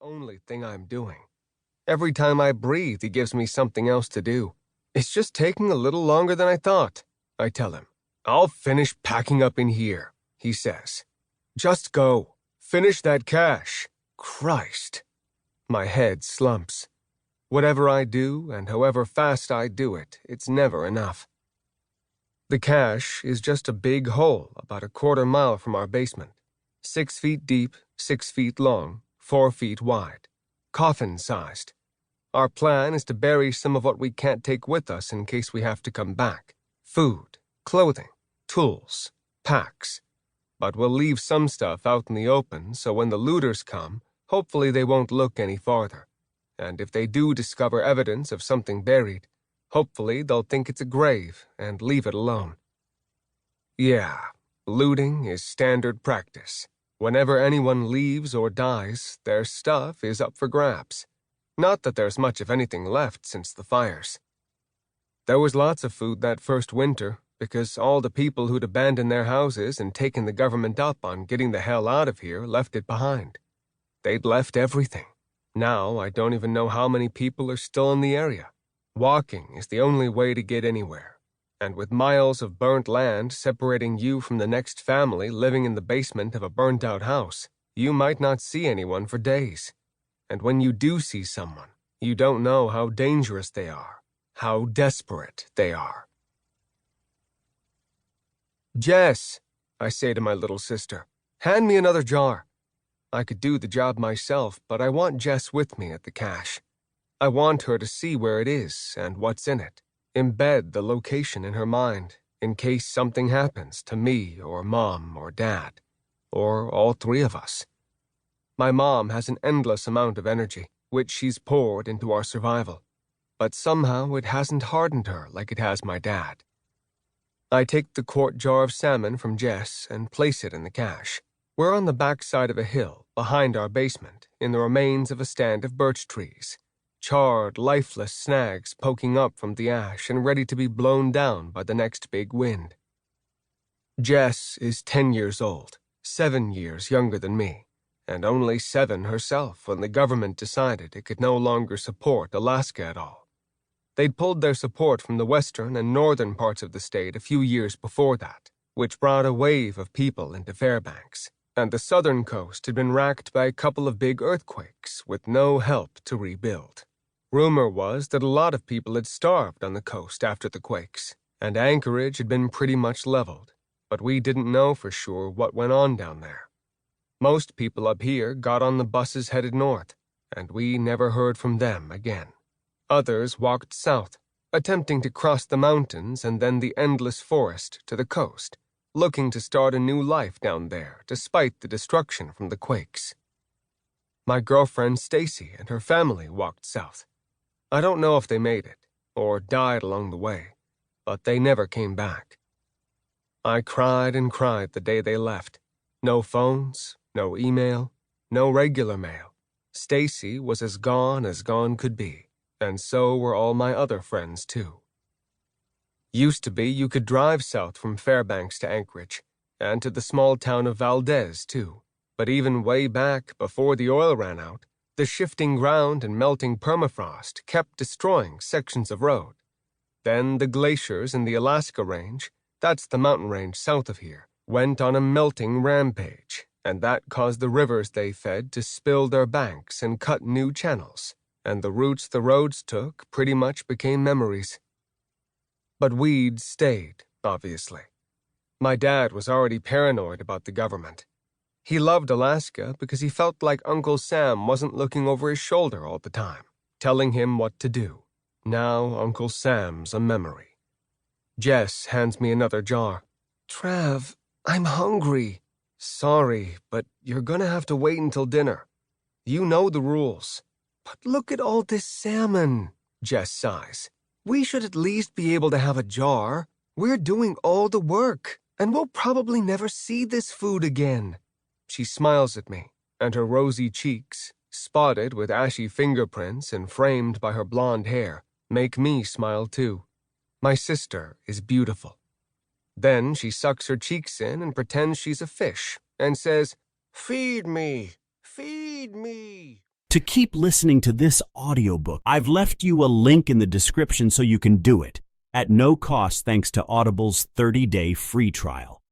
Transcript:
only thing I'm doing. Every time I breathe, he gives me something else to do. It's just taking a little longer than I thought, I tell him. I'll finish packing up in here, he says. Just go. Finish that cash. Christ. My head slumps. Whatever I do, and however fast I do it, it's never enough. The cache is just a big hole about a quarter mile from our basement. 6 feet deep, 6 feet long, 4 feet wide. Coffin-sized. Our plan is to bury some of what we can't take with us in case we have to come back. Food, clothing, tools, packs. But we'll leave some stuff out in the open so when the looters come, hopefully they won't look any farther. And if they do discover evidence of something buried, hopefully they'll think it's a grave and leave it alone. Yeah, looting is standard practice. Whenever anyone leaves or dies, their stuff is up for grabs. Not that there's much of anything left since the fires. There was lots of food that first winter because all the people who'd abandoned their houses and taken the government up on getting the hell out of here left it behind. They'd left everything. Now I don't even know how many people are still in the area. Walking is the only way to get anywhere. And with miles of burnt land separating you from the next family living in the basement of a burnt-out house, you might not see anyone for days. And when you do see someone, you don't know how dangerous they are, how desperate they are. Jess, I say to my little sister, hand me another jar. I could do the job myself, but I want Jess with me at the cache. I want her to see where it is and what's in it. Embed the location in her mind, in case something happens to me or Mom or Dad, or all three of us. My mom has an endless amount of energy, which she's poured into our survival, but somehow it hasn't hardened her like it has my dad. I take the quart jar of salmon from Jess and place it in the cache. We're on the backside of a hill, behind our basement, in the remains of a stand of birch trees. Charred, lifeless snags poking up from the ash and ready to be blown down by the next big wind. Jess is 10 years old, 7 years younger than me, and only 7 herself when the government decided it could no longer support Alaska at all. They'd pulled their support from the western and northern parts of the state a few years before that, which brought a wave of people into Fairbanks, and the southern coast had been racked by a couple of big earthquakes with no help to rebuild. Rumor was that a lot of people had starved on the coast after the quakes, and Anchorage had been pretty much leveled, but we didn't know for sure what went on down there. Most people up here got on the buses headed north, and we never heard from them again. Others walked south, attempting to cross the mountains and then the endless forest to the coast, looking to start a new life down there despite the destruction from the quakes. My girlfriend Stacy and her family walked south. I don't know if they made it, or died along the way, but they never came back. I cried and cried the day they left. No phones, no email, no regular mail. Stacy was as gone could be, and so were all my other friends too. Used to be you could drive south from Fairbanks to Anchorage, and to the small town of Valdez too, but even way back before the oil ran out, the shifting ground and melting permafrost kept destroying sections of road. Then the glaciers in the Alaska Range, that's the mountain range south of here, went on a melting rampage, and that caused the rivers they fed to spill their banks and cut new channels, and the routes the roads took pretty much became memories. But we'd stayed, obviously. My dad was already paranoid about the government. He loved Alaska because he felt like Uncle Sam wasn't looking over his shoulder all the time, telling him what to do. Now Uncle Sam's a memory. Jess hands me another jar. Trav, I'm hungry. Sorry, but you're gonna have to wait until dinner. You know the rules. But look at all this salmon, Jess sighs. We should at least be able to have a jar. We're doing all the work, and we'll probably never see this food again. She smiles at me, and her rosy cheeks, spotted with ashy fingerprints and framed by her blonde hair, make me smile too. My sister is beautiful. Then she sucks her cheeks in and pretends she's a fish, and says, "Feed me, feed me." To keep listening to this audiobook, I've left you a link in the description so you can do it, at no cost thanks to Audible's 30-day free trial.